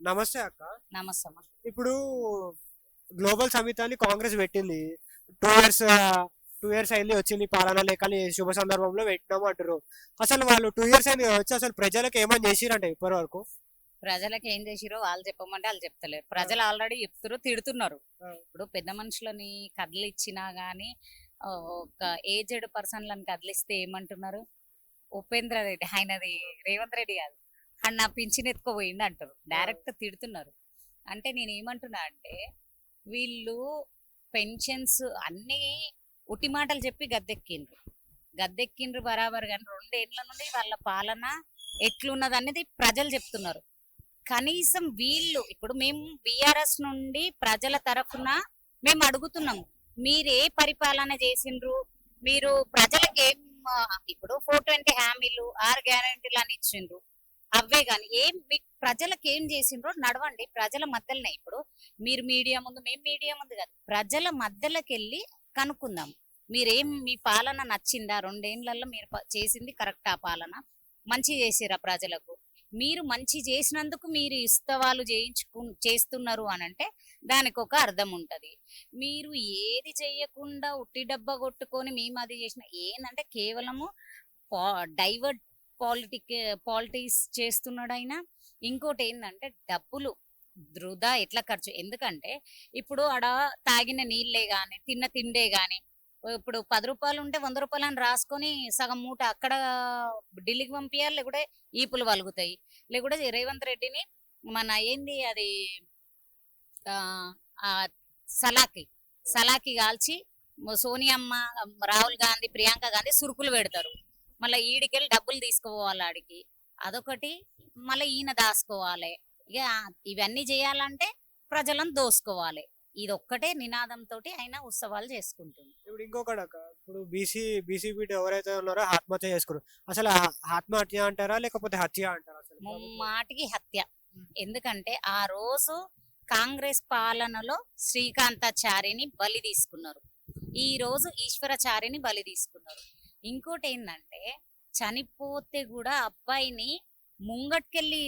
నమస్తే అక్క. నమస్తే అమ్మ. ఇప్పుడు గ్లోబల్ సమిట్ అని కాంగ్రెస్ పెట్టింది. 2 ఇయర్స్ 2 ఇయర్స్ అయింది వచ్చింది పాలన లేఖని శుభ సందర్భంలో పెట్టినాము అంటారు. అసలు వాళ్ళు 2 ఇయర్స్ అయింది కదా వచ్చి అసలు ప్రజలకు ఏమని చేసిరంటే ఇప్పటి వరకు? ప్రజలకు ఏం చేసిరో వాళ్ళు చెప్పమంటే వాళ్ళు చెప్తలేరు. ప్రజలు ఆల్రెడీ చెప్తున్నారు, తిడుతున్నారు. ఇప్పుడు పెద్ద మనుషులని కదిలిచ్చినా గానీ ఒక ఏజ్డ్ పర్సన్లను కదిలిస్తే ఏమంటున్నారు? ఉపేంద్ర రెడ్డి, ఆయనది రేవంత్ రెడ్డి కాదు, ఆయన నా పింఛన్ ఎత్తుకోపోయింది అంటారు. డైరెక్ట్ తిడుతున్నారు. అంటే నేను ఏమంటున్నా అంటే వీళ్ళు పెన్షన్స్ అన్నీ ఉట్టి మాటలు చెప్పి గద్దెక్కిండ్రు బరాబర్. కానీ 2 ఏళ్ల నుండి వాళ్ళ పాలన ఎట్లున్నది అనేది ప్రజలు చెప్తున్నారు. కనీసం వీళ్ళు ఇప్పుడు మేము బీఆర్ఎస్ నుండి ప్రజల తరఫున మేము అడుగుతున్నాము, మీరే పరిపాలన చేసిండ్రు, మీరు ప్రజలకు ఏం ఇప్పుడు 420 హామీలు 6 గ్యారెంటీలు అని ఇచ్చిండ్రు, అవే గాని ఏం మీకు ప్రజలకు ఏం చేసిండ్రో నడవండి. ప్రజల మధ్యలోనే ఇప్పుడు మీరు మీడియా ముందు, మేము మీడియా ముందు కాదు, ప్రజల మధ్యలోకి వెళ్ళి కనుక్కుందాం. మీరేం, మీ పాలన నచ్చిందా? 2 ఏళ్లలో మీరు చేసింది కరెక్ట్, ఆ పాలన మంచి చేసిరా ప్రజలకు? మీరు మంచి చేసినందుకు మీరు ఇస్తవాలు చేస్తున్నారు అని అంటే దానికి ఒక అర్థం ఉంటది. మీరు ఏది చెయ్యకుండా ఉట్టి డబ్బా కొట్టుకొని మేము అది చేసిన ఏంటంటే కేవలము డైవర్ట్ పాలిటిక్స్ చేస్తున్నాడు ఆయన. ఇంకోటి ఏంటంటే డబ్బులు వృధా ఎట్లా ఖర్చు. ఎందుకంటే ఇప్పుడు ఆడ తాగిన నీళ్ళే గాని తిన్న తిండే గాని ఇప్పుడు 10 రూపాయలు ఉంటే 100 రూపాయలు అని రాసుకొని సగం మూట అక్కడ ఢిల్లీకి పంపించాలి, లేకుంటే ఈపులు వలుగుతాయి. లేకుంటే రేవంత్ రెడ్డిని మన ఏంది అది ఆ ఆ సలాకి సలాకి కాల్చి సోనియమ్మ, రాహుల్ గాంధీ, ప్రియాంక గాంధీ సురుకులు పెడతారు. మళ్ళీ ఈడికెళ్ళి డబ్బులు తీసుకుపోవాలి ఆడికి, అదొకటి. మళ్ళీ ఈయన దాసుకోవాలి. ఇక ఇవన్నీ చేయాలంటే ప్రజలను దోసుకోవాలి. ఇదొక్కటే నినాదంతో ఆయన ఉత్సవాలు చేసుకుంటుంది. ఇప్పుడు ఇంకొకటి అక్క, ఇప్పుడు బీసీ బిడ్డ ఎవరైతే ఉన్నారో ఆత్మహత్య చేసుకున్నారు. అసలు ఆత్మహత్య అంటారా లేకపోతే హత్య అంటారా? అసలు ముమ్మాటికి హత్య. ఎందుకంటే ఆ రోజు కాంగ్రెస్ పాలనలో శ్రీకాంతాచారిని బలి తీసుకున్నారు, ఈ రోజు ఈశ్వరాచారిని బలి తీసుకున్నారు. ఇంకోటి ఏంటంటే చనిపోతే కూడా అబ్బాయిని ముంగట్కెళ్ళి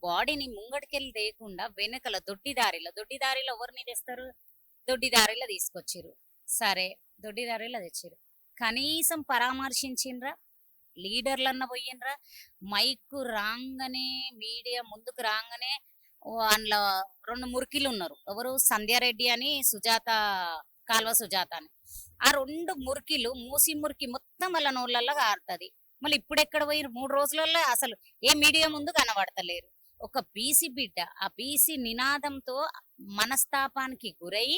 బాడీని ముంగటికెళ్ళి లేకుండా వెనకల దొడ్డిదారిలో ఎవరిని తెస్తారు? దొడ్డిదారిలో తీసుకొచ్చిర్రు. సరే, దొడ్డిదారిలో తెచ్చిర్రు, కనీసం పరామర్శించిండ్రా? లీడర్లన్న పోయిండ్రా? మైకు రాగానే, మీడియా ముందుకు రాగానే అందులో 2 మురికిలు ఉన్నారు. ఎవరు? సంధ్యారెడ్డి అని, కాల్వ సుజాత అని. ఆ 2 మురికిలు మూసి మురికి మొత్తం వాళ్ళ నోళ్ళల్లో కారుతుంది. మళ్ళీ ఇప్పుడు ఎక్కడ పోయి 3 రోజులలో అసలు ఏ మీడియా ముందు కనబడతలేరు. ఒక బీసీ బిడ్డ ఆ బీసీ నినాదంతో మనస్తాపానికి గురై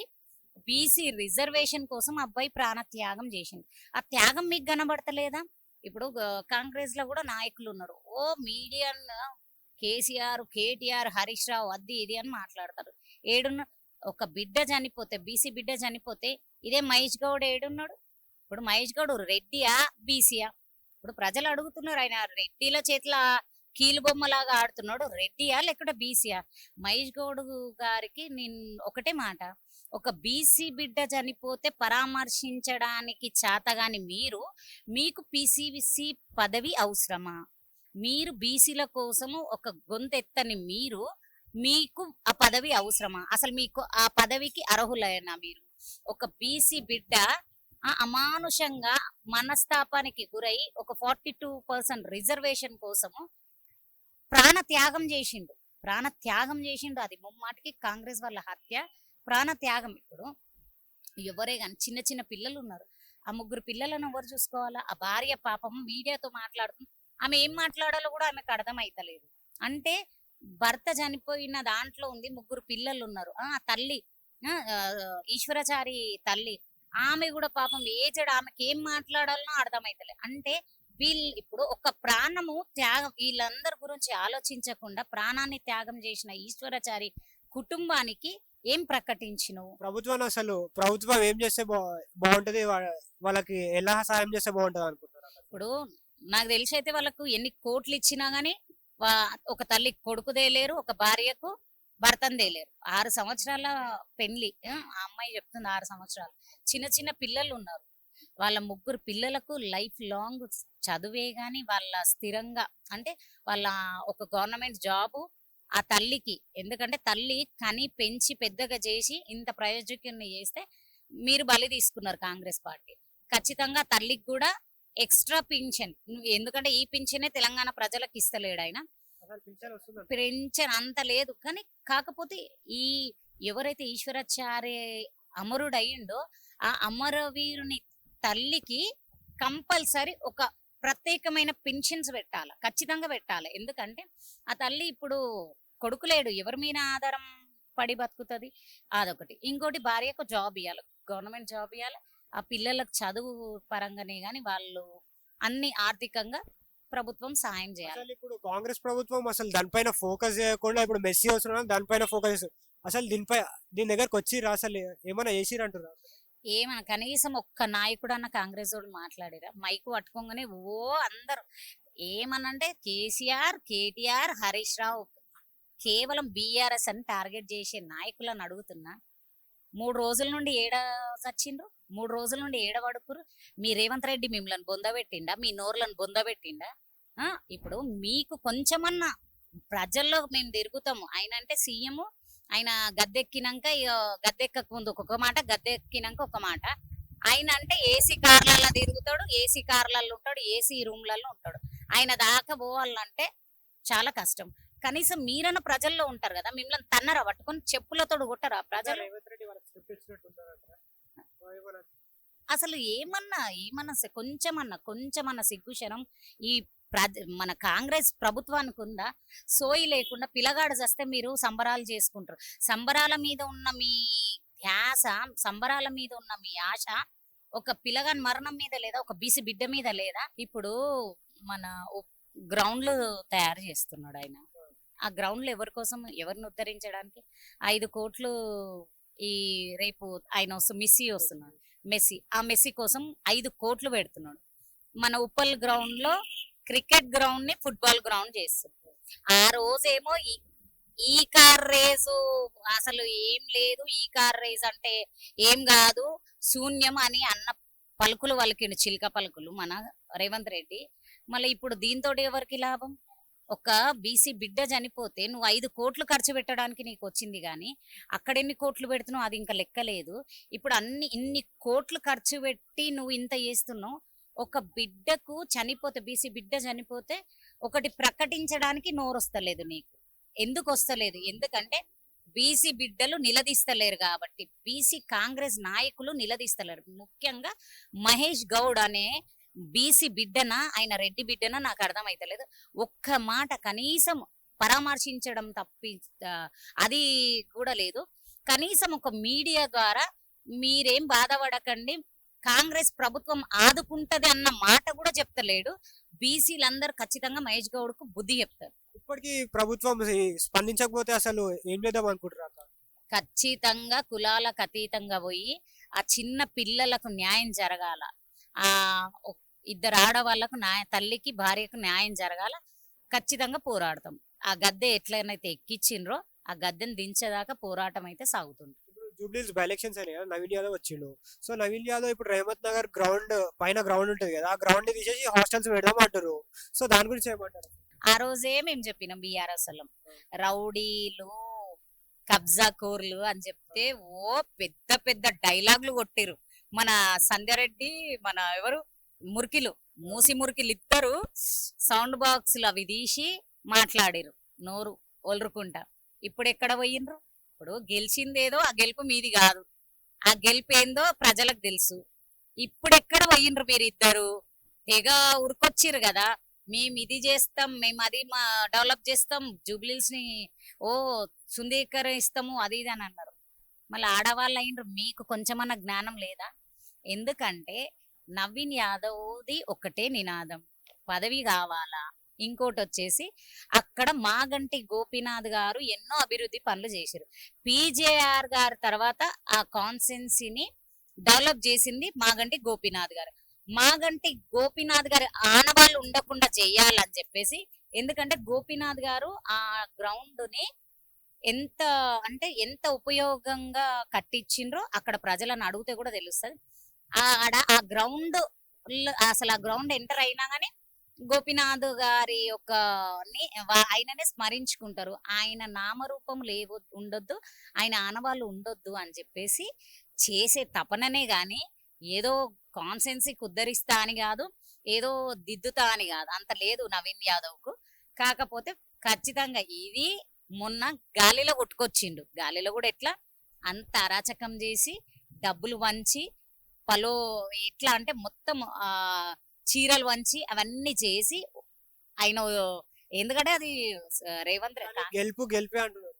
బీసీ రిజర్వేషన్ కోసం అబ్బాయి ప్రాణ త్యాగం చేసింది. ఆ త్యాగం మీకు కనబడతలేదా? ఇప్పుడు కాంగ్రెస్ లో కూడా నాయకులు ఉన్నారు. ఓ మీడియా కేసీఆర్, కేటీఆర్, హరీష్ రావు అది ఇది అని మాట్లాడతారు. ఏడున్న ఒక బిడ్డ చనిపోతే, బీసీ బిడ్డ చనిపోతే ఇదే మహేష్ గౌడ్ ఏడున్నాడు? ఇప్పుడు మహేష్ గౌడ్ రెడ్డియా బీసీయా? ఇప్పుడు ప్రజలు అడుగుతున్నారు, ఆయన రెడ్డిల చేతుల కీలు బొమ్మలాగా ఆడుతున్నాడు, రెడ్డియా లేకుంటే బీసీయా? మహేష్ గౌడ్ గారికి నేను ఒకటే మాట, ఒక బీసీ బిడ్డ చనిపోతే పరామర్శించడానికి చేతగాని మీకు పీసీసీ పదవి అవసరమా? మీరు బీసీల కోసము ఒక గొంతెత్తని మీకు ఆ పదవి అవసరమా? అసలు మీకు ఆ పదవికి అర్హులైనా మీరు? ఒక బీసీ బిడ్డ అమానుషంగా మనస్తాపానికి గురై ఒక 42% రిజర్వేషన్ కోసము ప్రాణ త్యాగం చేసిండు. అది ముమ్మాటికి కాంగ్రెస్ వాళ్ళ హత్య, ప్రాణ త్యాగం. ఇప్పుడు ఎవరే కానీ చిన్న చిన్న పిల్లలు ఉన్నారు, ఆ 3 పిల్లలను ఎవరు చూసుకోవాలా? ఆ భార్య పాపం మీడియాతో మాట్లాడుతుంది, ఆమె ఏం మాట్లాడాలో కూడా ఆమెకు అర్థమైతలేదు. అంటే భర్త చనిపోయిన దాంట్లో ఉంది, 3 పిల్లలు ఉన్నారు. తల్లి ఈశ్వరాచారి తల్లి, ఆమె కూడా పాపం ఏజడ్, ఆమెకి ఏం మాట్లాడాలనో అర్థమైతలేదు. అంటే వీళ్ళు ఇప్పుడు ఒక ప్రాణము త్యాగం, వీళ్ళందరి గురించి ఆలోచించకుండా ప్రాణాన్ని త్యాగం చేసిన ఈశ్వరాచారి కుటుంబానికి ఏం ప్రకటించినవు? ప్రభుత్వం ఏం చేస్తే బాగుంటది, వాళ్ళకి ఎలా సాయం చేస్తే బాగుంటది అనుకుంటారు? ఇప్పుడు నాకు తెలిసి అయితే వాళ్ళకు ఎన్ని కోట్లు ఇచ్చినా గానీ ఒక తల్లి కొడుకుదే లేరు, ఒక భార్యకు భర్తందే లేరు. 6 సంవత్సరాల పెళ్లి, ఆ అమ్మాయి చెప్తుంది 6 సంవత్సరాలు. చిన్న చిన్న పిల్లలు ఉన్నారు. వాళ్ళ 3 పిల్లలకు లైఫ్ లాంగ్ చదువే గాని వాళ్ళ స్థిరంగా, అంటే వాళ్ళ ఒక గవర్నమెంట్ జాబు, ఆ తల్లికి. ఎందుకంటే తల్లి కని పెంచి పెద్దగా చేసి ఇంత ప్రయోజకుని చేస్తే మీరు బలి తీసుకున్నారు కాంగ్రెస్ పార్టీ. ఖచ్చితంగా తల్లికి కూడా ఎక్స్ట్రా పింఛన్, ఎందుకంటే ఈ పింఛనే తెలంగాణ ప్రజలకు ఇస్తలేడు ఆయన. అసలు పింఛన్ వస్తుందంట. పింఛన్ అంత లేదు కానీ, కాకపోతే ఈ ఎవరైతే ఈశ్వరాచార్య అమరుడయ్యిండో ఆ అమరవీరుని తల్లికి కంపల్సరీ ఒక ప్రత్యేకమైన పెన్షన్స్ పెట్టాలి, ఖచ్చితంగా పెట్టాలి. ఎందుకంటే ఆ తల్లి ఇప్పుడు కొడుకు లేడు, ఎవరి మీద ఆధారం పడి బతుకుతుంది? అదొకటి. ఇంకోటి భార్యకు జాబ్ ఇవ్వాలి, గవర్నమెంట్ జాబ్ ఇవ్వాలి. ఆ పిల్లలకు చదువు పరంగానే గాని వాళ్ళు అన్ని ఆర్థికంగా ప్రభుత్వం సాయం చేయాలి. అసలు ఇప్పుడు కాంగ్రెస్ ప్రభుత్వం అసలు దానిపైన ఫోకస్ చేయకుండా ఇప్పుడు మెస్సీ వస్తున్నా దానిపైన ఫోకస్ చేస్తారు. అసలు దీని దగ్గరకు వచ్చి అసలు ఏమైనా చేసిరంటారు? ఏమన్నా కనీసం ఒక్క నాయకుడు అన్న కాంగ్రెస్ వాళ్ళు మాట్లాడారా? మైకు పట్టుకోగానే ఓ అందరు ఏమనంటే కేసీఆర్, కేటీఆర్, హరీష్ రావు కేవలం బీఆర్ఎస్ అని టార్గెట్ చేసే నాయకులను అడుగుతున్నా. 3 రోజుల నుండి ఏడ చచ్చిండ్రు, 3 రోజుల నుండి ఏడ పడుకురు. మీ రేవంత్ రెడ్డి మిమ్మల్ని బొందబెట్టిండా? మీ నోర్లను బొందబెట్టిండా? ఇప్పుడు మీకు కొంచెమన్నా ప్రజల్లో మేము తిరుగుతాము, ఆయన అంటే సీఎం, ఆయన గద్దెక్కినాక గద్దెక్కక ముందు ఒక మాట, గద్దెక్కినాక ఒక మాట. ఆయన అంటే ఏసీ కార్లలో తిరుగుతాడు, ఏసీ కార్లలో ఉంటాడు, ఏసీ రూమ్లలో ఉంటాడు. ఆయన దాకా పోవాలంటే చాలా కష్టం. కనీసం మీరన్న ప్రజల్లో ఉంటారు కదా, మిమ్మల్ని తన్నరా పట్టుకొని చెప్పులతో కొట్టరా ప్రజలు? రేవంత్ రెడ్డి వాళ్ళకి స్టెప్ ఇచ్చినట్టుంటారంట. ఏమన్నా అసలు ఏమన్నా కొంచెమన్నా సిగ్గుశనం ఈ మన కాంగ్రెస్ ప్రభుత్వానికి ఉందా? సోయి లేకుండా పిల్లగాడు చస్తే మీరు సంబరాలు చేసుకుంటారు. సంబరాల మీద ఉన్న మీ ధ్యాస, సంబరాల మీద ఉన్న మీ ఆశ ఒక పిల్లగాని మరణం మీద లేదా, ఒక బీసీ బిడ్డ మీద లేదా? ఇప్పుడు మన గ్రౌండ్లు తయారు చేస్తున్నాడు ఆయన. ఆ గ్రౌండ్లు ఎవరి కోసం, ఎవరిని ఉద్ధరించడానికి? 5 కోట్లు ఈ రేపు ఆయన మెస్సీ వస్తున్నాడు, ఆ మెస్సీ కోసం 5 కోట్లు పెడుతున్నాడు. మన ఉప్పల్ గ్రౌండ్ లో క్రికెట్ గ్రౌండ్ ని ఫుట్బాల్ గ్రౌండ్ చేస్తున్నారు. ఆ రోజేమో ఈ కార్ రేసు అసలు ఏం లేదు, ఈ కార్ రేస్ అంటే ఏం కాదు, శూన్యం అని అన్న పలుకులు పలికిండు, చిలక పలుకులు మన రేవంత్ రెడ్డి. మళ్ళీ ఇప్పుడు దీంతో ఎవరికి లాభం? ఒక బీసీ బిడ్డ చనిపోతే నువ్వు 5 కోట్లు ఖర్చు పెట్టడానికి నీకు వచ్చింది, కానీ అక్కడ ఎన్ని కోట్లు పెడుతున్నావు అది ఇంకా లెక్కలేదు. ఇప్పుడు ఇన్ని కోట్లు ఖర్చు పెట్టి నువ్వు ఇంత చేస్తున్నావు. ఒక బిడ్డకు చనిపోతే, బీసీ బిడ్డ చనిపోతే ఒకటి ప్రకటించడానికి నోరొస్తలేదు నీకు. ఎందుకు వస్తలేదు? ఎందుకంటే బీసీ బిడ్డలు నిలదీస్తలేరు కాబట్టి, బీసీ కాంగ్రెస్ నాయకులు నిలదీస్తలేరు. ముఖ్యంగా మహేష్ గౌడ్ అనే బీసీ బిడ్డనా, ఆయన రెడ్డి బిడ్డనా నాకు అర్థమైతలేదు. ఒక్క మాట కనీసం పరామర్శించడం తప్పి అది కూడా లేదు. కనీసం ఒక మీడియా ద్వారా మీరేం బాధపడకండి, కాంగ్రెస్ ప్రభుత్వం ఆదుకుంటది అన్న మాట కూడా చెప్తలేడు. బీసీలందరూ ఖచ్చితంగా మహేష్ గౌడ్ కు బుద్ధి చెప్తారు. ఇప్పటికీ ప్రభుత్వం స్పందించకపోతే అసలు ఏం చేద్దాం అనుకుంటున్నారు? ఖచ్చితంగా కులాలకు అతీతంగా పోయి ఆ చిన్న పిల్లలకు న్యాయం జరగాల, ఆ 2 ఆడవాళ్లకు తల్లికి భార్యకు న్యాయం జరగాల. ఖచ్చితంగా పోరాడతాం. ఆ గద్దె ఎట్లనైతే ఎక్కించిండ్రో ఆ గద్దెను దించేదాకా పోరాటం అయితే సాగుతుంది. జూబ్లీస్ బై ఎలక్షన్స్ అని నవీన్ యాదవ్ వచ్చిండు. సో నవీన్ యాదవ్ ఇప్పుడు రేవంత్ నగర్ గ్రౌండ్ పైన గ్రౌండ్ ఉంటుంది కదా, ఆ గ్రౌండ్ ని తీసేసి హాస్టల్స్ పెడదాం అంటారు. సో దాని గురించి ఏమంటారు? ఆ రోజే మేము చెప్పినాం బీఆర్ఎస్ వాళ్ళం, రౌడీలు కబ్జా కోర్లు అని చెప్తే ఓ పెద్ద పెద్ద డైలాగులు కొట్టిరు. మన సంధ్యారెడ్డి, మన ఎవరు మూసి మురికిలు ఇద్దరు సౌండ్ బాక్సులు అవి తీసి మాట్లాడిరు, నోరు ఒలురుకుంటా. ఇప్పుడు ఎక్కడ పోయినరు? ఇప్పుడు గెలిచిందేదో ఆ గెలుపు మీది కాదు, ఆ గెలుపు ఏందో ప్రజలకు తెలుసు. ఇప్పుడు ఎక్కడ పోయినరు మీరు ఇద్దరు? తెగ ఉరికొచ్చిరు కదా, మేము ఇది చేస్తాం, మేము అది డెవలప్ చేస్తాం, జూబ్లీస్ ని శుద్ధీకరిస్తాము అది ఇది అని అన్నారు. మళ్ళీ ఆడవాళ్ళు అయినరు. మీకు కొంచెమన్నా జ్ఞానం లేదా? ఎందుకంటే నవీన్ యాదవ్ది ఒకటే నినాదం, పదవి కావాలా. ఇంకోటి వచ్చేసి అక్కడ మాగంటి గోపీనాథ్ గారు ఎన్నో అభివృద్ధి పనులు చేశారు. పీజేఆర్ గారు తర్వాత ఆ కాన్స్టెన్సీని డెవలప్ చేసింది మాగంటి గోపీనాథ్ గారు. మాగంటి గోపీనాథ్ గారు ఆనవాళ్ళు ఉండకుండా చెయ్యాలని చెప్పేసి, ఎందుకంటే గోపీనాథ్ గారు ఆ గ్రౌండ్ ని ఎంత ఉపయోగంగా కట్టించిండ్రో అక్కడ ప్రజలను అడిగితే కూడా తెలుస్తుంది. ఆ గ్రౌండ్ అసలు ఆ గ్రౌండ్ ఎంటర్ అయినా గానీ గోపీనాథ్ గారి యొక్క ఆయననే స్మరించుకుంటారు. ఆయన నామరూపం ఉండొద్దు, ఆయన ఆనవాళ్ళు ఉండొద్దు అని చెప్పేసి చేసే తపననే గాని ఏదో కాన్సెన్సీకి ఉద్ధరిస్తా అని కాదు, ఏదో దిద్దుతా అని కాదు, అంత లేదు నవీన్ యాదవ్కు. కాకపోతే ఖచ్చితంగా ఇది మొన్న గాలిలో కొట్టుకొచ్చిండు. గాలిలో కూడా ఎట్లా అంత అరాచకం చేసి డబ్బులు వంచి పలో ఎట్లా అంటే మొత్తం చీరలు వంచి అవన్నీ చేసి ఆయన ఎందుకంటే అది రేవంత్ గెలుపు గెలిపే అంటున్నారు.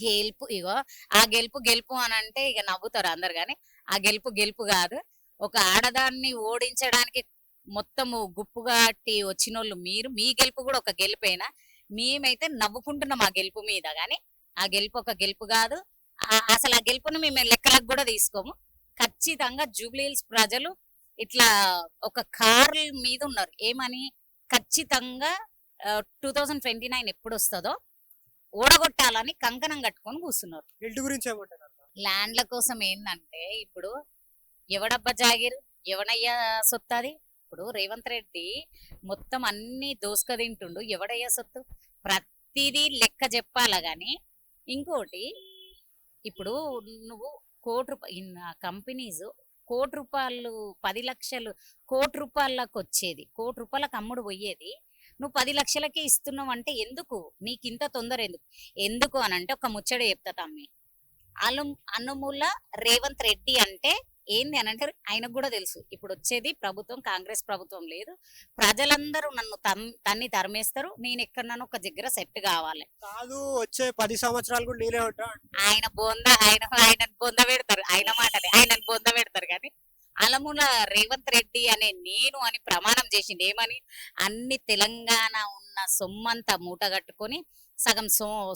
గెలుపు ఇగో ఆ గెలుపు గెలుపు అని అంటే ఇక నవ్వుతారు అందరు గాని ఆ గెలుపు గెలుపు కాదు. ఒక ఆడదాన్ని ఓడించడానికి మొత్తము గుప్పుగాట్టి వచ్చినోళ్ళు మీరు, మీ గెలుపు కూడా ఒక గెలుపేనా? మేమైతే నవ్వుకుంటున్నాం ఆ గెలుపు మీద, గాని ఆ గెలుపు ఒక గెలుపు కాదు. అసలు ఆ గెలుపును మేము లెక్కలకు కూడా తీసుకోము. ఖచ్చితంగా జూబ్లీహిల్స్ ప్రజలు ఇట్లా ఒక కార్ మీద ఉన్నారు ఏమని, ఖచ్చితంగా 2029 ఎప్పుడు వస్తుందో ఓడగొట్టాలని కంకణం కట్టుకొని కూర్చున్నారు. ఇంటి గురించి ఏమంటారు? ల్యాండ్ల కోసం ఏంటంటే ఇప్పుడు ఎవడబ్బా జాగిరు, ఎవడయ్యా సొత్తది? ఇప్పుడు రేవంత్ రెడ్డి మొత్తం అన్ని దోసుక తింటుండు, ఎవడయ్యా సొత్తు? ప్రతిదీ లెక్క చెప్పాలా గాని. ఇంకోటి ఇప్పుడు నువ్వు కంపెనీస్ ₹1,00,00,000 ₹10,00,000 ₹1,00,00,000 వచ్చేది, ₹1,00,00,000 అమ్ముడు పోయేది నువ్వు 10 లక్షలకే ఇస్తున్నావు అంటే ఎందుకు నీకు ఇంత తొందర? ఎందుకు అని అంటే ఒక ముచ్చట చెప్తా తమ్మి. అనుముల రేవంత్ రెడ్డి అంటే ఏంది అని అంటే ఆయనకు కూడా తెలుసు ఇప్పుడు వచ్చేది ప్రభుత్వం కాంగ్రెస్ ప్రభుత్వం లేదు, ప్రజలందరూ నన్ను తన్ని తరిమేస్తారు, నేను ఎక్కడన్నా ఒక దగ్గర సెట్ కావాలి. కాదు వచ్చే 10 సంవత్సరాలు కూడా నేనే ఉంటా. ఆయన బొంద పెడతారు, ఆయన మాటనే ఆయన బొంద పెడతారు. కానీ అలముల రేవంత్ రెడ్డి అనే నేను అని ప్రమాణం చేసిండు. ఏమని? అన్ని తెలంగాణ ఉన్న సొమ్మంతా మూట కట్టుకొని సగం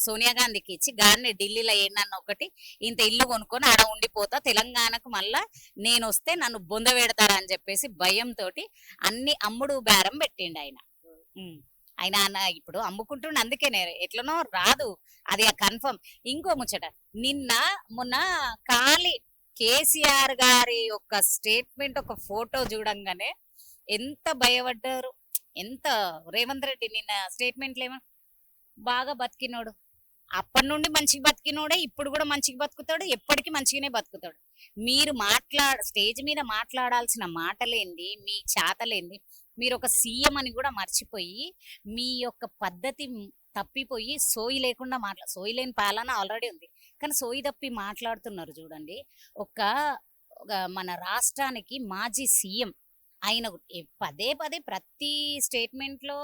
సోనియా గాంధీకి ఇచ్చి గాన్ని ఢిల్లీలో ఏంటన్న ఒకటి ఇంత ఇల్లు కొనుక్కొని ఆడ ఉండిపోతా, తెలంగాణకు మళ్ళా నేను వస్తే నన్ను బొంద పెడతారా అని చెప్పేసి భయంతో అన్ని అమ్ముడు బేరం పెట్టిండు ఆయన. ఆయన ఇప్పుడు అమ్ముకుంటుండే, అందుకేనే ఎట్లనో రాదు అది కన్ఫర్మ్. ఇంకో ముచ్చట, మొన్న ఖాళీ కేసీఆర్ గారి యొక్క స్టేట్మెంట్ ఒక ఫోటో చూడంగానే ఎంత భయపడ్డారు. ఎంత రేవంత్ రెడ్డి నిన్న స్టేట్మెంట్లు ఏమో బాగా బతికినోడు, అప్పటి నుండి మంచిగా బతికినోడే, ఇప్పుడు కూడా మంచిగా బతుకుతాడు, ఎప్పటికీ మంచిగానే బతుకుతాడు. మీరు స్టేజ్ మీద మాట్లాడాల్సిన మాటలేంది, మీ చేతలేంది? మీరు ఒక సీఎం అని కూడా మర్చిపోయి మీ యొక్క పద్ధతి తప్పిపోయి సోయి లేకుండా సోయి లేని పాలన ఆల్రెడీ ఉంది కానీ సోయి తప్పి మాట్లాడుతున్నారు. చూడండి, మన రాష్ట్రానికి మాజీ సీఎం ఆయన పదే పదే ప్రతి స్టేట్మెంట్ లో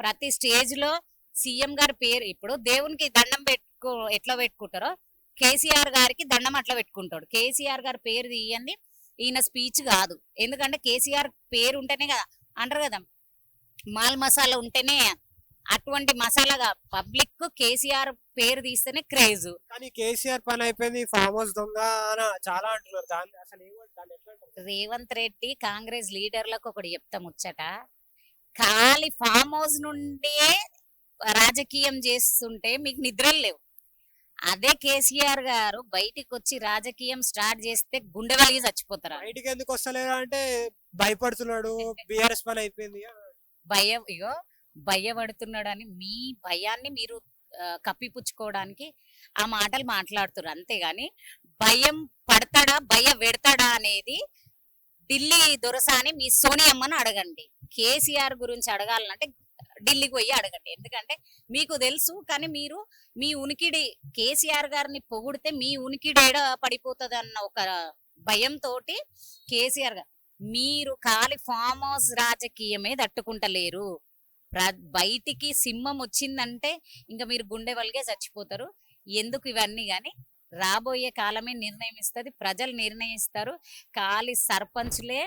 ప్రతి స్టేజ్ లో సీఎం గారి పేరు, ఇప్పుడు దేవునికి దండం ఎట్లా పెట్టుకుంటారో కేసీఆర్ గారికి దండం అట్లా పెట్టుకుంటాడు. కేసీఆర్ గారి పేరు తీయండి ఈయన స్పీచ్ కాదు, ఎందుకంటే కేసీఆర్ పేరు ఉంటేనే కదా అంటారు కదా, మాల్ మసాలా ఉంటేనే అటువంటి మసాలాగా పబ్లిక్ కేసీఆర్ పేరు తీస్తేనే క్రేజ్. కానీ కేసీఆర్ పని అయిపోయింది, ఫామ్ హౌస్ దొంగ చాలా అంటున్నారు. రేవంత్ రెడ్డి కాంగ్రెస్ లీడర్లకు ఒకటి చెప్తా ముచ్చట, ఖాళీ ఫామ్ హౌస్ నుండే రాజకీయం చేస్తుంటే మీకు నిద్రలు లేవు. అదే కేసీఆర్ గారు బయటికి వచ్చి రాజకీయం స్టార్ట్ చేస్తే గుండె వలిగి చచ్చిపోతారు. బయటికి ఎందుకు వస్తలేరా అంటే భయపడుతున్నాడు, బీఆర్ఎస్ పని అయిపోయింది. భయపడుతున్నాడని మీ భయాన్ని మీరు కప్పిపుచ్చుకోవడానికి ఆ మాటలు మాట్లాడుతున్నారు, అంతేగాని భయం పడతాడా పెడతాడా అనేది ఢిల్లీ దొరసాని మీ సోనియమ్మను అడగండి. కేసీఆర్ గురించి అడగాలంటే ఢిల్లీకి పోయి అడగండి, ఎందుకంటే మీకు తెలుసు. కానీ మీరు మీ ఉనికిడి కేసీఆర్ గారిని పొగిడితే మీ ఉనికిడి ఏడ పడిపోతుంది అన్న ఒక భయంతో కేసీఆర్ గారు మీరు ఖాళీ ఫామ్ హౌస్ రాజకీయమే తట్టుకుంటలేరు. బయటికి సింహం వచ్చిందంటే ఇంకా మీరు గుండె వలిగే చచ్చిపోతారు. ఎందుకు ఇవన్నీ కానీ రాబోయే కాలమే నిర్ణయిస్తుంది, ప్రజలు నిర్ణయిస్తారు. ఖాళీ సర్పంచ్లే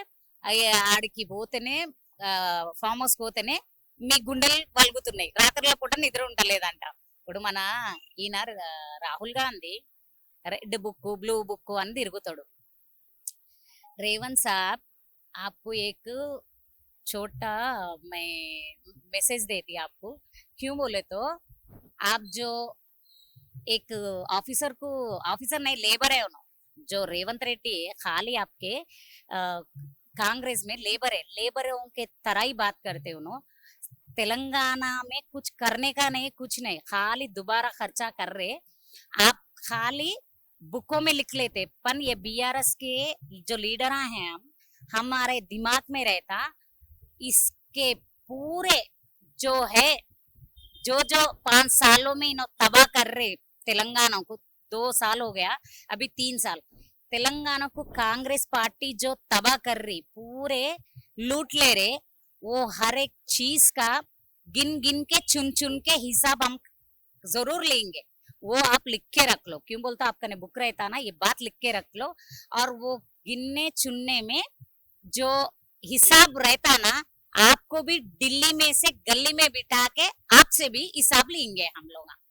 ఆడికి పోతేనే ఫామ్ హౌస్ పోతేనే మీ గుండెలు వలుగుతున్నాయి, రాత్రుల పూట నిద్ర ఉండలేదంట. ఇప్పుడు మన ఈయన Rahul Gandhi red book blue book అని తిరుగుతాడు. రేవంత్ साहब आपको एक छोटा मैं मैसेज देती आपको, क्यों बोले तो आप जो एक ऑफिसर नहीं लेबर है उन्होंने, जो रेवंत रेड्डी है खाली आपके कांग्रेस में लेबर है, लेबरों के तरह ही बात करते उन्होंने, तेलंगाना में कुछ करने का नहीं, कुछ नहीं, खाली दोबारा खर्चा कर रहे। आप खाली बुकों में लिख लेते, पन ये बीआरएस के जो लीडर हैं हम, हमारे दिमाग में रहता इसके पूरे जो है, जो जो 5 सालों में इन्हों तबाह कर रहे तेलंगाना को। 2 साल हो गया, अभी 3 साल तेलंगाना को कांग्रेस पार्टी जो तबाह कर रही, पूरे लूट ले रहे। वो हर एक चीज का गिन गिन के चुन चुन के हिसाब हम जरूर लेंगे। वो आप लिख के रख लो, क्यों बोलता आपका ने बुक रहता ना, ये बात लिख के रख लो। और वो गिनने चुनने में जो हिसाब रहता ना, आपको भी दिल्ली में से गली में बिठा के आपसे भी हिसाब लेंगे हम लोग।